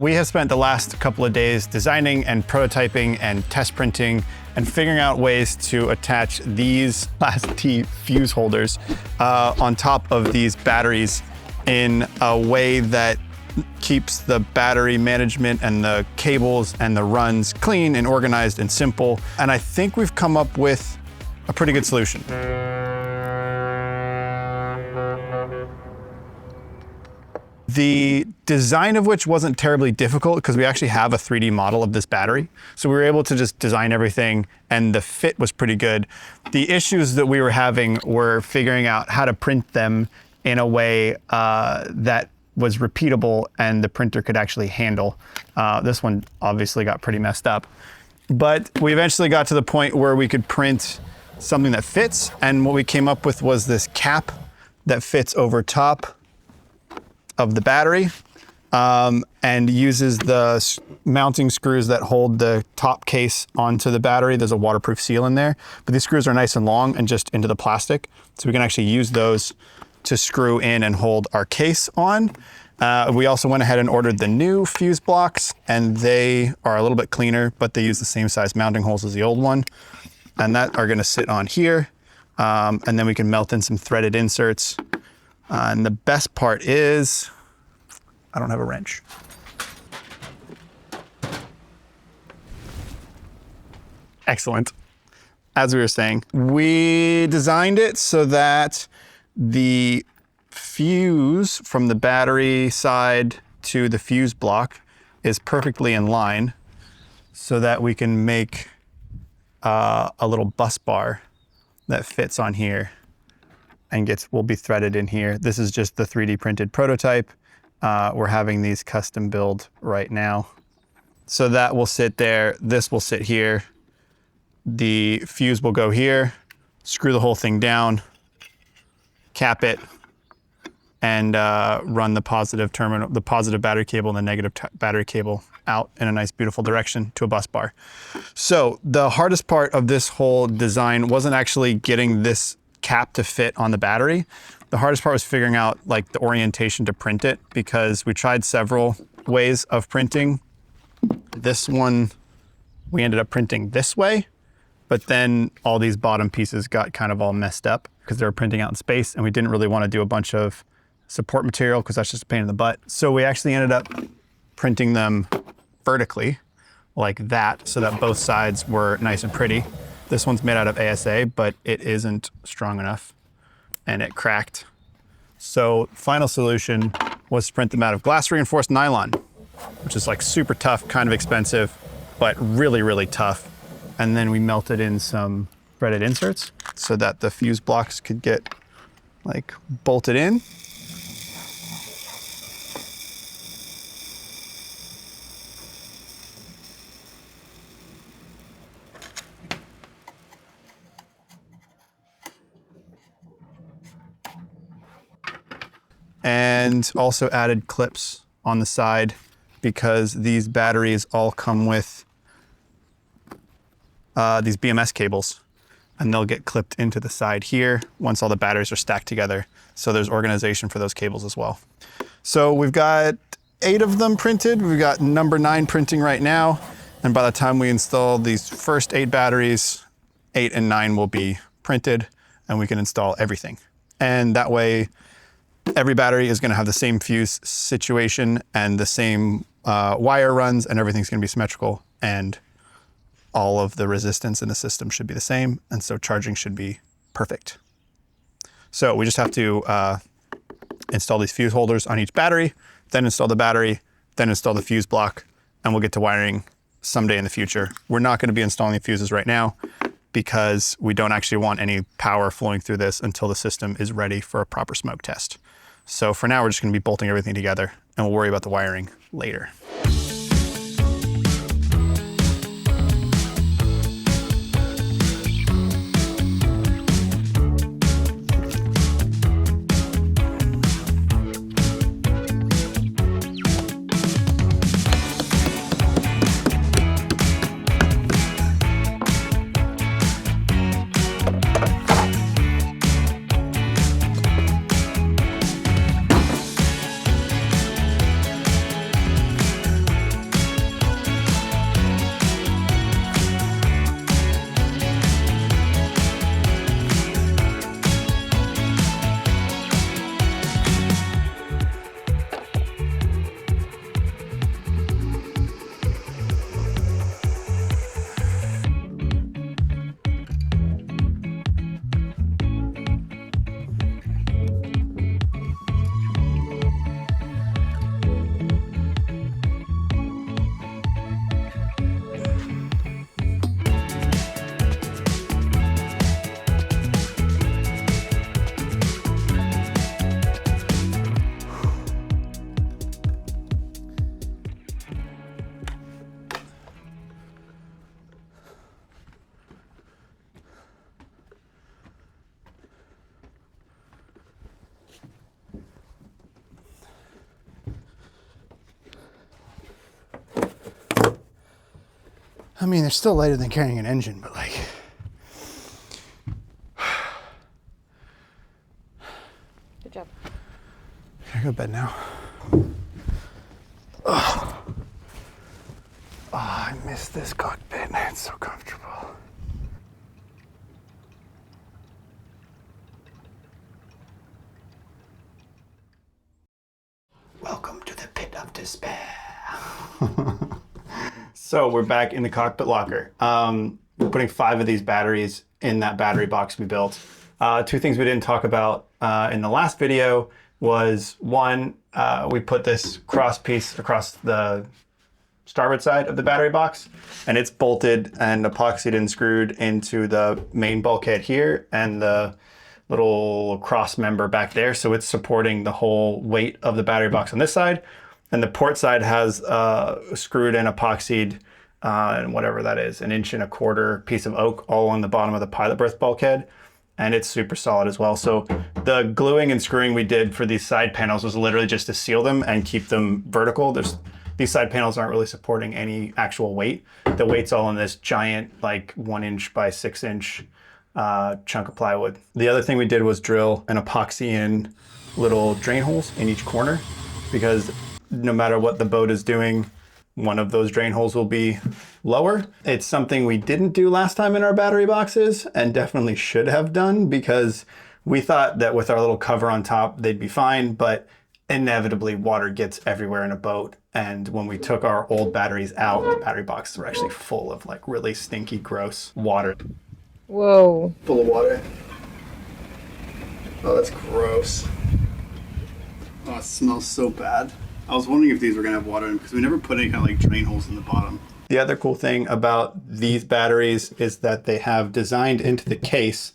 We have spent the last couple of days designing and prototyping and test printing and figuring out ways to attach these Class T fuse holders on top of these batteries in a way that keeps the battery management and the cables and the runs clean and organized and simple. And I think we've come up with a pretty good solution. The design of which wasn't terribly difficult because we actually have a 3D model of this battery. So we were able to just design everything and the fit was pretty good. The issues that we were having were figuring out how to print them in a way that was repeatable and the printer could actually handle. This one obviously got pretty messed up. But we eventually got to the point where we could print something that fits, and what we came up with was this cap that fits over top of the battery and uses the mounting screws that hold the top case onto the battery. There's a waterproof seal in there, but these screws are nice and long and just into the plastic. So we can actually use those to screw in and hold our case on. We also went ahead and ordered the new fuse blocks, and they are a little bit cleaner, but they use the same size mounting holes as the old one. And that are gonna sit on here. And then we can melt in some threaded inserts. And the best part is, I don't have a wrench. Excellent. As we were saying, we designed it so that the fuse from the battery side to the fuse block is perfectly in line so that we can make a little bus bar that fits on here and will be threaded in here. This is just the 3D printed prototype. We're having these custom build right now. So that will sit there, this will sit here. The fuse will go here, screw the whole thing down, cap it, and run the positive terminal, the positive battery cable and the negative battery cable out in a nice, beautiful direction to a bus bar. So the hardest part of this whole design wasn't actually getting this cap to fit on the battery. The hardest part was figuring out like the orientation to print it, because we tried several ways of printing. This one, we ended up printing this way, but then all these bottom pieces got kind of all messed up because they were printing out in space, and we didn't really want to do a bunch of support material because that's just a pain in the butt. So we actually ended up printing them vertically like that so that both sides were nice and pretty. This one's made out of ASA, but it isn't strong enough and it cracked. So final solution was to print them out of glass reinforced nylon, which is like super tough, kind of expensive, but really, really tough. And then we melted in some threaded inserts so that the fuse blocks could get like bolted in. And also added clips on the side because these batteries all come with these BMS cables, and they'll get clipped into the side here once all the batteries are stacked together. So there's organization for those cables as well. So we've got 8 of them printed. We've got number 9 printing right now. And by the time we install these first 8 batteries, 8 and 9 will be printed and we can install everything. And that way, every battery is going to have the same fuse situation and the same wire runs, and everything's going to be symmetrical, and all of the resistance in the system should be the same, and so charging should be perfect. So we just have to install these fuse holders on each battery, then install the battery, then install the fuse block, and we'll get to wiring someday in the future. We're not going to be installing the fuses right now because we don't actually want any power flowing through this until the system is ready for a proper smoke test. So for now, we're just going to be bolting everything together, and we'll worry about the wiring later. I mean, they're still lighter than carrying an engine, but like... Good job. Can I go to bed now? Oh, I miss this cockpit. It's so comfortable. Welcome to the pit of despair. So we're back in the cockpit locker. We're putting 5 of these batteries in that battery box we built. 2 things we didn't talk about in the last video was, one, we put this cross piece across the starboard side of the battery box, and it's bolted and epoxied and screwed into the main bulkhead here and the little cross member back there. So it's supporting the whole weight of the battery box on this side. And the port side has screwed and epoxied, and whatever that is, 1.25 inch piece of oak all on the bottom of the pilot berth bulkhead. And it's super solid as well. So the gluing and screwing we did for these side panels was literally just to seal them and keep them vertical. These side panels aren't really supporting any actual weight. The weight's all in this giant, like 1 inch by 6 inch chunk of plywood. The other thing we did was drill an epoxy in little drain holes in each corner, because no matter what the boat is doing, one of those drain holes will be lower. It's something we didn't do last time in our battery boxes and definitely should have done, because we thought that with our little cover on top, they'd be fine, but inevitably water gets everywhere in a boat. And when we took our old batteries out, the battery boxes were actually full of like really stinky, gross water. Whoa. Full of water. Oh, that's gross. Oh, it smells so bad. I was wondering if these were gonna have water in them, because we never put any kind of like drain holes in the bottom. The other cool thing about these batteries is that they have designed into the case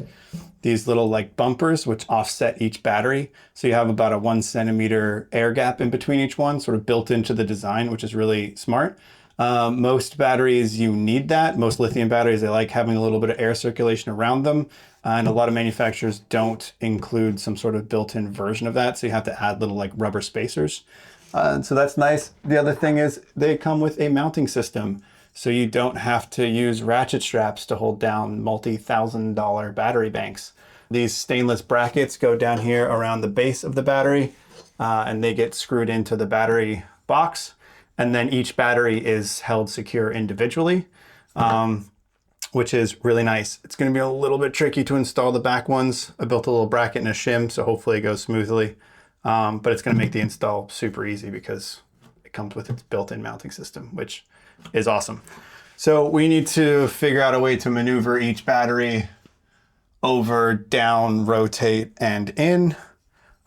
these little like bumpers which offset each battery. So you have about a 1 centimeter air gap in between each one, sort of built into the design, which is really smart. Most batteries, you need that. Most lithium batteries, they like having a little bit of air circulation around them. And a lot of manufacturers don't include some sort of built-in version of that. So you have to add little like rubber spacers. So that's nice. The other thing is they come with a mounting system. So you don't have to use ratchet straps to hold down multi-$1,000 battery banks. These stainless brackets go down here around the base of the battery, and they get screwed into the battery box. And then each battery is held secure individually, which is really nice. It's going to be a little bit tricky to install the back ones. I built a little bracket and a shim, so hopefully it goes smoothly. But it's going to make the install super easy because it comes with its built-in mounting system, which is awesome. So we need to figure out a way to maneuver each battery over, down, rotate, and in.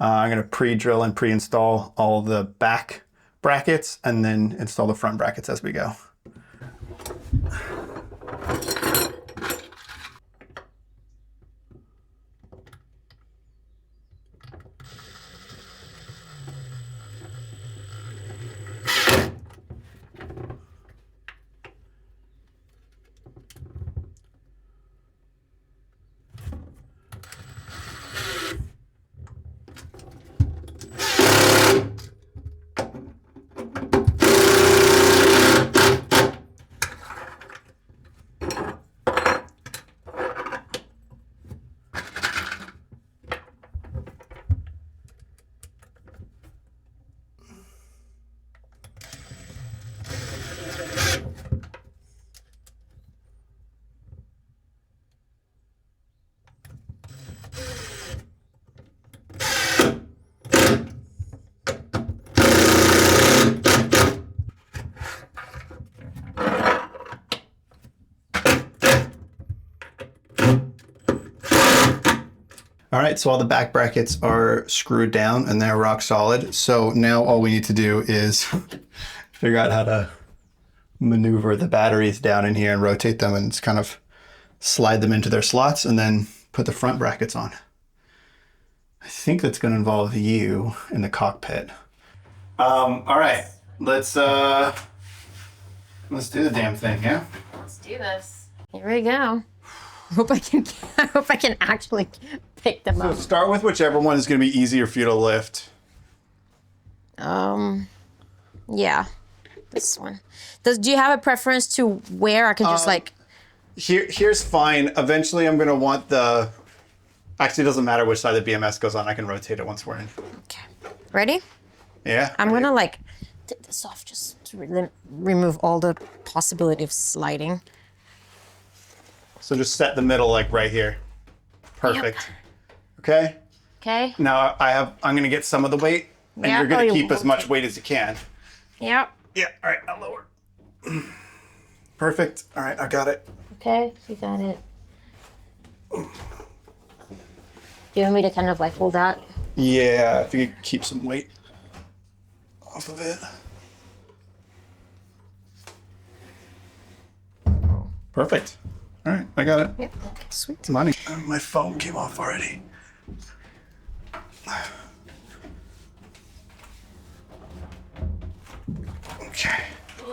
I'm going to pre-drill and pre-install all the back brackets and then install the front brackets as we go. All right, so all the back brackets are screwed down and they're rock solid. So now all we need to do is figure out how to maneuver the batteries down in here and rotate them and just kind of slide them into their slots and then put the front brackets on. I think that's going to involve you in the cockpit. All right, let's do the damn thing, yeah? Let's do this. Here we go. I hope I can actually pick them up. So start with whichever one is going to be easier for you to lift. Yeah. This one. Do you have a preference to where I can just like? Here's fine. Eventually, I'm gonna want the. Actually, it doesn't matter which side the BMS goes on. I can rotate it once we're in. Okay. Ready? Yeah. I'm gonna like take this off just to remove all the possibility of sliding. So just set the middle like right here. Perfect. Okay. Okay. Now I'm gonna get some of the weight, and Yeah. you're gonna Oh, keep as much okay. weight as you can. Yep. Yeah. All right. I'll lower. Perfect. All right. I got it. Okay, you got it. Do you want me to kind of like hold that? Yeah. If you could keep some weight off of it. Perfect. All right. I got it. Yep. Sweet. Money. My phone came off already. Okay.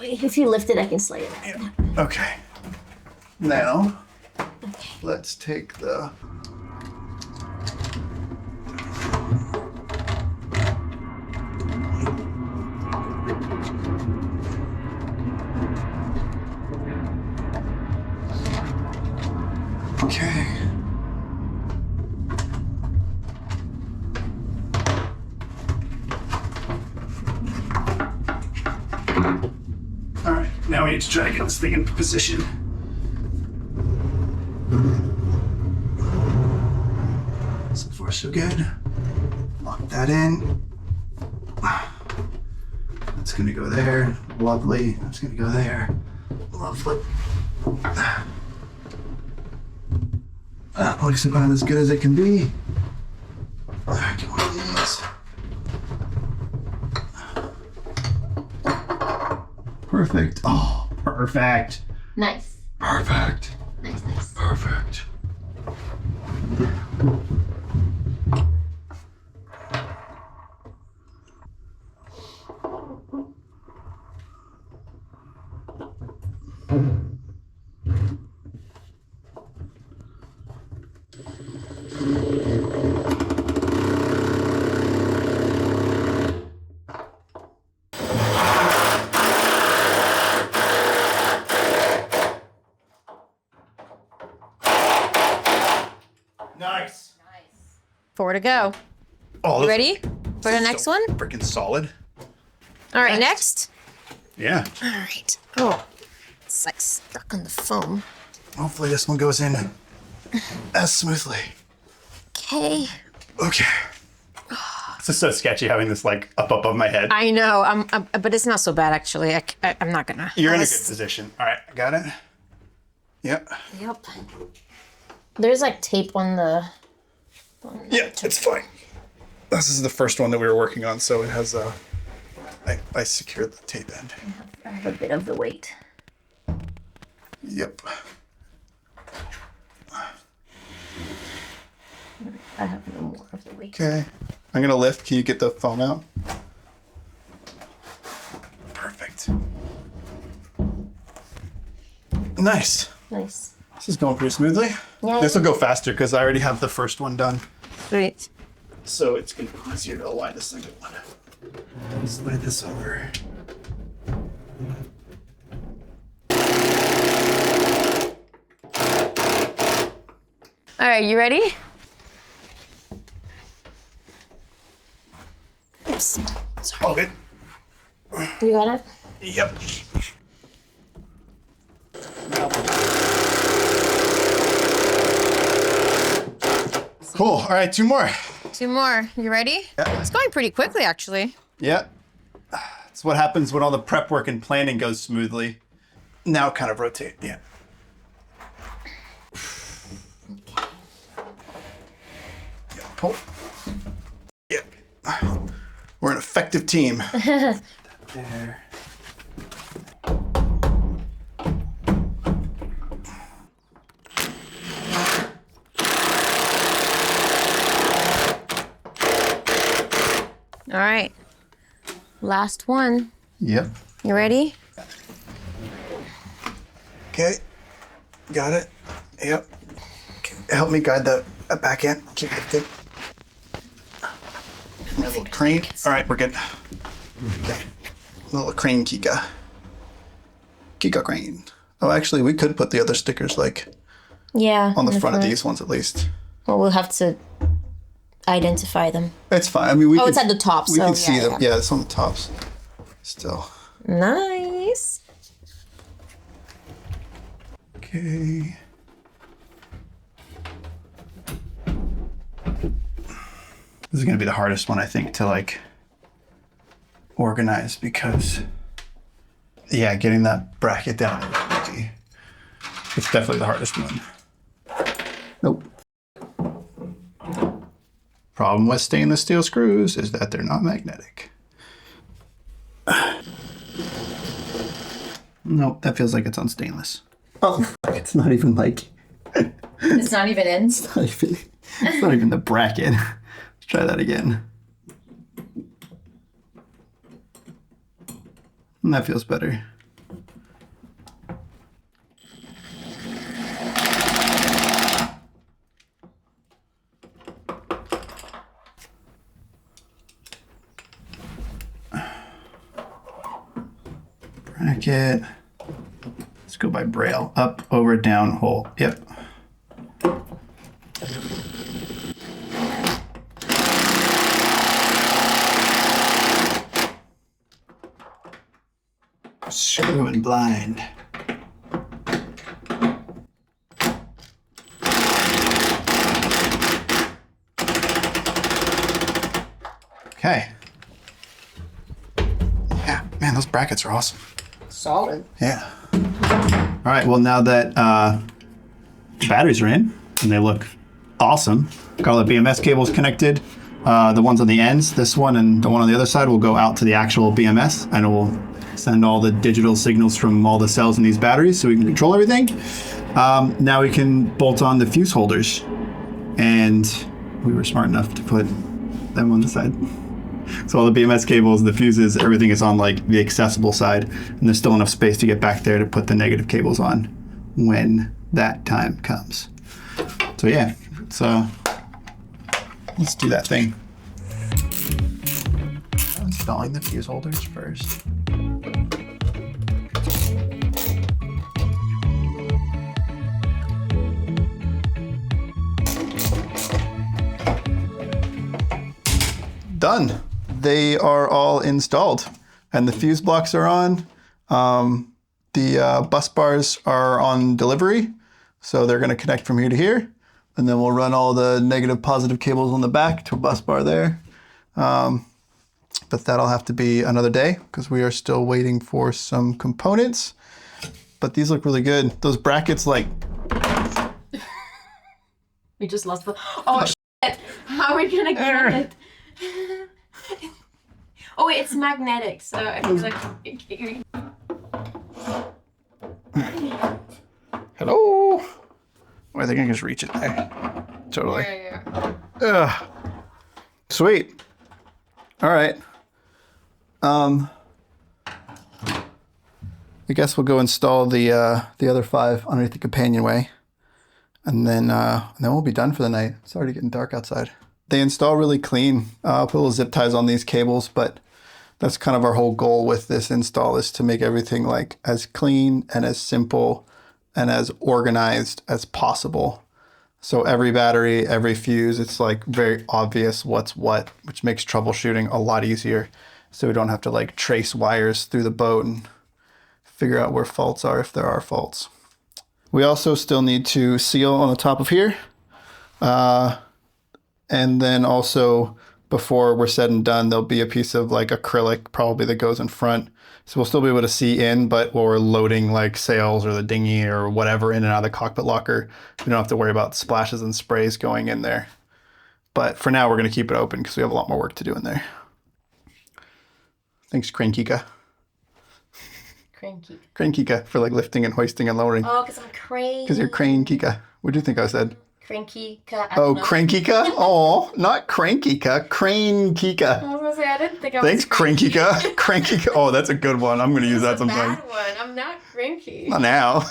If you lift it, I can slide it. Yeah. Okay. Now, let's take the. Okay. All right, now we need to try to get this thing in position. So far, so good. Lock that in. That's gonna go there. Lovely. That's gonna go there. Lovely. That looks about as good as it can be. All right, get one of these. Perfect. Oh, perfect. Nice. Perfect. Nice, nice. Perfect. Nice. Four to go. Oh, You ready for the next one? Freaking solid. All right, next. Yeah. All right. Oh, it's like stuck on the foam. Hopefully this one goes in as smoothly. Okay. Okay. This is so sketchy having this like up above my head. I know. But it's not so bad actually. I'm not gonna. You're in a good position. All right, I got it. Yep. Yep. There's like tape on the. Yeah, it's fine. This is the first one that we were working on, so it has I secured the tape end. I have a bit of the weight. Yep. I have no more of the weight. Okay. I'm gonna lift. Can you get the foam out? Perfect. Nice. Nice. This is going pretty smoothly. Yeah. This will go faster because I already have the first one done. Sweet. So it's gonna be easier to align the second one. Slide this over. All right, you ready? Oops. Sorry. All good. You got it? Yep. Cool. All right, two more. Two more. You ready? Yeah. It's going pretty quickly, actually. Yeah. That's what happens when all the prep work and planning goes smoothly. Now kind of rotate. Yeah. Yeah, pull. Yeah. We're an effective team. There. All right. Last one. Yep. You ready? Okay. Got it. Yep. Okay. Help me guide the back end. Keep lifted. Little crane. All right, we're good. Okay. Little crane, Kika. Kika crane. Oh, actually, we could put the other stickers like on the front of these ones at least. Well, we'll have to identify them. It's fine. I mean, we it's at the top. We can see them. Yeah, it's on the tops. Still. Nice. Okay. This is gonna be the hardest one, I think, to like organize because, yeah, getting that bracket down is tricky. It's definitely the hardest one. Nope. Problem with stainless steel screws is that they're not magnetic. Nope, that feels like it's on stainless. Oh, it's not even like... It's not even in? It's not even the bracket. Let's try that again. And that feels better. Bracket. Let's go by braille. Up, over, down, hole. Yep. Screw and blind. Okay. Yeah, man, those brackets are awesome. Solid. Yeah. All right, well, now that the batteries are in and they look awesome, got all the BMS cables connected. The ones on the ends, this one and the one on the other side will go out to the actual BMS and it will send all the digital signals from all the cells in these batteries so we can control everything. Now we can bolt on the fuse holders, and we were smart enough to put them on the side. So all the BMS cables, the fuses, everything is on like the accessible side, and there's still enough space to get back there to put the negative cables on when that time comes. So yeah, let's do that thing. Installing the fuse holders first. Done. They are all installed and the fuse blocks are on. The bus bars are on delivery, so they're going to connect from here to here, and then we'll run all the negative positive cables on the back to a bus bar there. But that'll have to be another day because we are still waiting for some components. But these look really good. Those brackets, like... We just lost the... Oh, shit! How are we gonna get it? Oh wait, it's magnetic, so I feel like... Hello? Oh, I think I can just reach it there. Totally. Yeah. Sweet. All right. I guess we'll go install the other 5 underneath the companionway, and then we'll be done for the night. It's already getting dark outside. They install really clean. I'll put little zip ties on these cables, but that's kind of our whole goal with this install, is to make everything like as clean and as simple and as organized as possible. So every battery, every fuse, it's like very obvious what's what, which makes troubleshooting a lot easier. So we don't have to like trace wires through the boat and figure out where faults are if there are faults. We also still need to seal on the top of here. And then also, before we're said and done, there'll be a piece of like acrylic probably that goes in front. So we'll still be able to see in, but when we're loading like sails or the dinghy or whatever in and out of the cockpit locker, we don't have to worry about splashes and sprays going in there. But for now, we're going to keep it open because we have a lot more work to do in there. Thanks, Crane Kika. Crane Kika. Crane Kika for like lifting and hoisting and lowering. Oh, because I'm crane. Because you're Crane Kika. What do you think I said? Cranky. Oh, Crankika? Oh, not Crankika. Crane Kika. I was gonna say, I didn't think I was. Thanks, Crankika. Crankika. Oh, that's a good one. I'm gonna use that sometime. Bad one. I'm not cranky. Not now.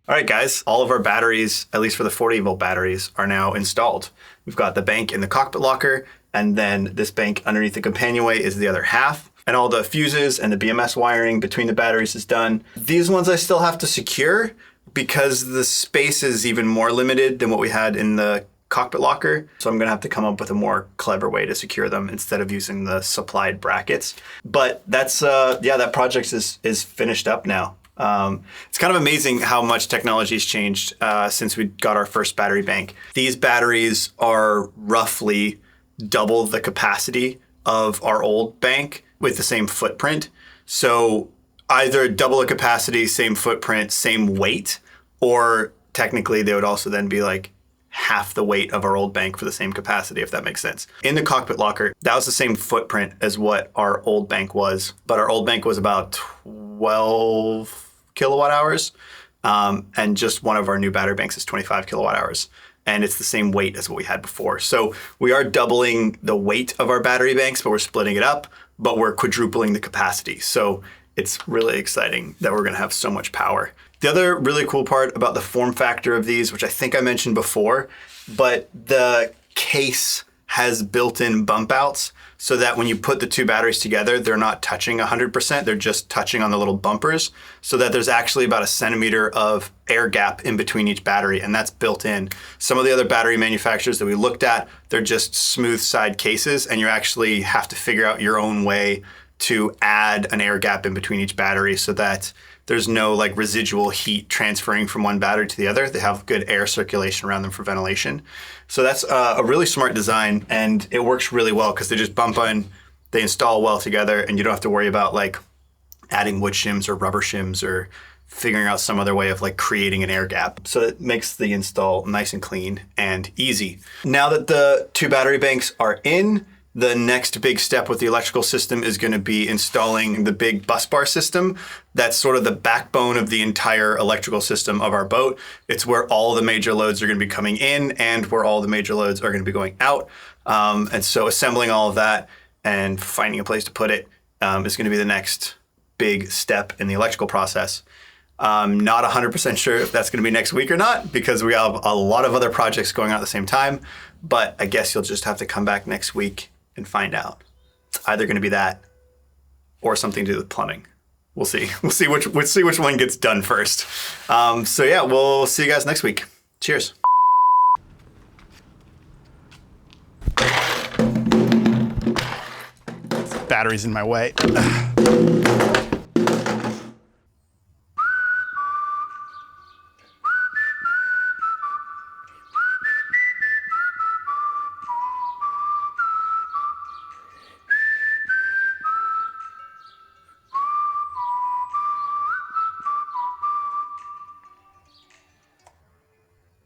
All right, guys, all of our batteries, at least for the 40-volt batteries, are now installed. We've got the bank in the cockpit locker, and then this bank underneath the companionway is the other half. And all the fuses and the BMS wiring between the batteries is done. These ones I still have to secure because the space is even more limited than what we had in the cockpit locker. So I'm gonna have to come up with a more clever way to secure them instead of using the supplied brackets. But that's, yeah, that project is finished up now. It's kind of amazing how much technology has changed since we got our first battery bank. These batteries are roughly double the capacity of our old bank with the same footprint. So either double the capacity, same footprint, same weight, or technically they would also then be like half the weight of our old bank for the same capacity, if that makes sense. In the cockpit locker, that was the same footprint as what our old bank was, but our old bank was about 12 kilowatt hours, and just one of our new battery banks is 25 kilowatt hours, and it's the same weight as what we had before. So we are doubling the weight of our battery banks, but we're splitting it up, but we're quadrupling the capacity. So it's really exciting that we're gonna have so much power. The other really cool part about the form factor of these, which I think I mentioned before, but the case has built-in bump outs so that when you put the two batteries together, they're not touching 100%, they're just touching on the little bumpers, so that there's actually about 1 centimeter of air gap in between each battery, and that's built in. Some of the other battery manufacturers that we looked at, they're just smooth side cases, and you actually have to figure out your own way to add an air gap in between each battery so that there's no like residual heat transferring from one battery to the other. They have good air circulation around them for ventilation. So that's a really smart design, and it works really well because they just bump on, they install well together, and you don't have to worry about like adding wood shims or rubber shims or figuring out some other way of like creating an air gap. So it makes the install nice and clean and easy. Now that the two battery banks are in, the next big step with the electrical system is going to be installing the big bus bar system. That's sort of the backbone of the entire electrical system of our boat. It's where all the major loads are going to be coming in and where all the major loads are going to be going out. And so assembling all of that and finding a place to put it is going to be the next big step in the electrical process. I'm not 100% sure if that's going to be next week or not because we have a lot of other projects going on at the same time. But I guess you'll just have to come back next week and find out. It's either going to be that or something to do with plumbing. We'll see. We'll see which one gets done first. So yeah, we'll see you guys next week. Cheers. Battery's in my way.